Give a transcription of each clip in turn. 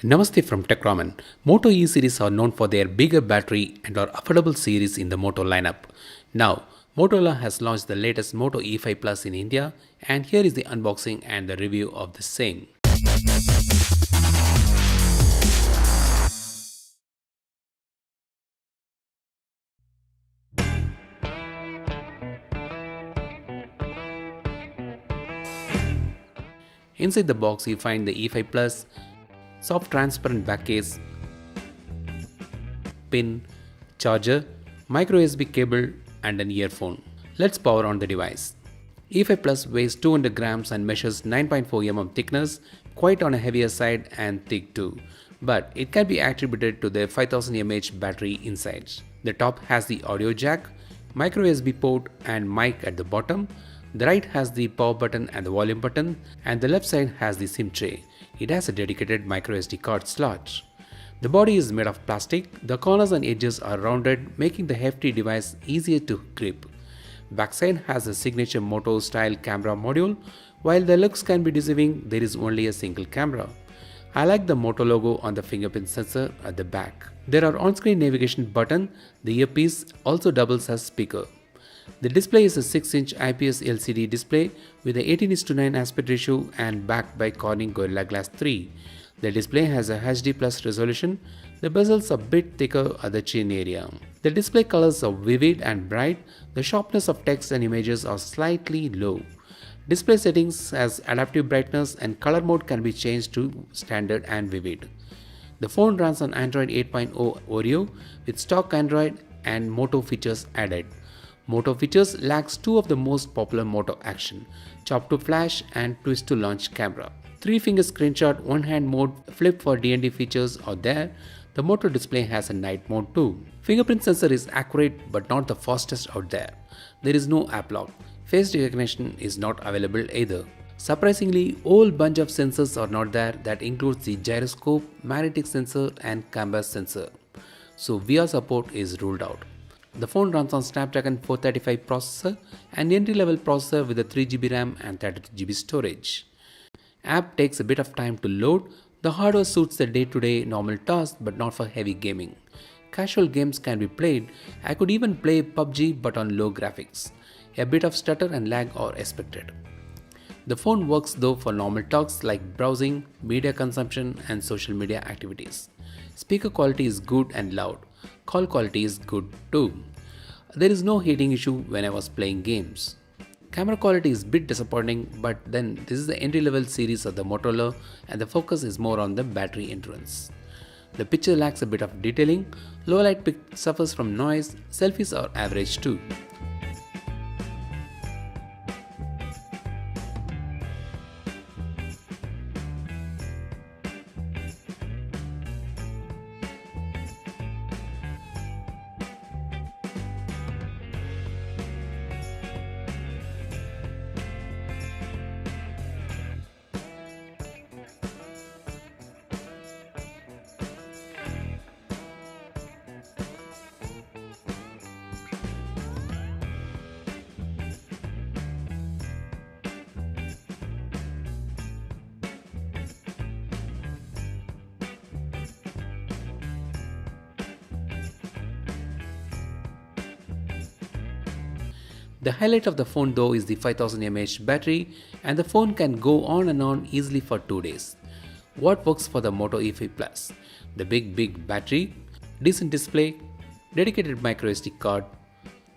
Namaste from Tech Raman. Moto E series are known for their bigger battery and are affordable series in the Moto lineup. Now, Motorola has launched the latest Moto E5 Plus in India, and here is the unboxing and the review of the same. Inside the box, you find the E5 Plus, soft transparent back case, pin, charger, micro USB cable, and an earphone. Let's power on the device. E5 Plus weighs 200 grams and measures 9.4 mm thickness, quite on a heavier side and thick too. But it can be attributed to the 5000 mAh battery inside. The top has the audio jack, micro USB port and mic at the bottom. The right has the power button and the volume button, and the left side has the SIM tray. It has a dedicated micro SD card slot. The body is made of plastic. The corners and edges are rounded, making the hefty device easier to grip. Backside has a signature Moto style camera module. While the looks can be deceiving, there is only a single camera. I like the Moto logo on the fingerprint sensor at the back. There are on-screen navigation button. The earpiece also doubles as speaker. The display is a 6-inch IPS LCD display with a 18:9 aspect ratio and backed by Corning Gorilla Glass 3. The display has a HD Plus resolution. The bezels are a bit thicker at the chin area. The display colors are vivid and bright. The sharpness of text and images are slightly low. Display settings has adaptive brightness and color mode can be changed to standard and vivid. The phone runs on Android 8.0 Oreo with stock Android and Moto features added. Moto features lacks two of the most popular Moto action, chop to flash and twist to launch camera. 3-finger screenshot, one-hand mode, flip for DND features are there. The Moto display has a night mode too. Fingerprint sensor is accurate but not the fastest out there. There is no app lock. Face recognition is not available either. Surprisingly, whole bunch of sensors are not there. That includes the gyroscope, magnetic sensor and camera sensor. So VR support is ruled out. The phone runs on Snapdragon 435 processor and entry-level processor with a 3GB RAM and 32GB storage. App takes a bit of time to load. The hardware suits the day-to-day normal tasks but not for heavy gaming. Casual games can be played. I could even play PUBG but on low graphics. A bit of stutter and lag are expected. The phone works though for normal tasks like browsing, media consumption and social media activities. Speaker quality is good and loud. Call quality is good too. There is no heating issue when I was playing games. Camera quality is a bit disappointing, but then this is the entry-level series of the Motorola and the focus is more on the battery endurance. The picture lacks a bit of detailing. Low light pic suffers from noise. Selfies are average too. The highlight of the phone though is the 5000 mAh battery, and the phone can go on and on easily for 2 days. What works for the Moto E5 Plus? The big battery, decent display, dedicated micro SD card,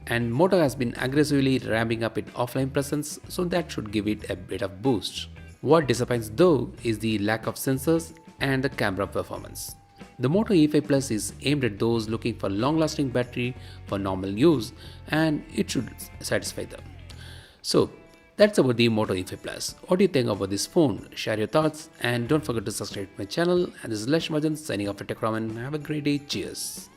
and Moto has been aggressively ramping up its offline presence, so that should give it a bit of boost. What disappoints though is the lack of sensors and the camera performance. The Moto E5 Plus is aimed at those looking for long-lasting battery for normal use, and it should satisfy them. So that's about the Moto E5 Plus. What do you think about this phone? Share your thoughts and don't forget to subscribe to my channel. And this is Lesh Majan signing off for Tech Raman. Have a great day. Cheers.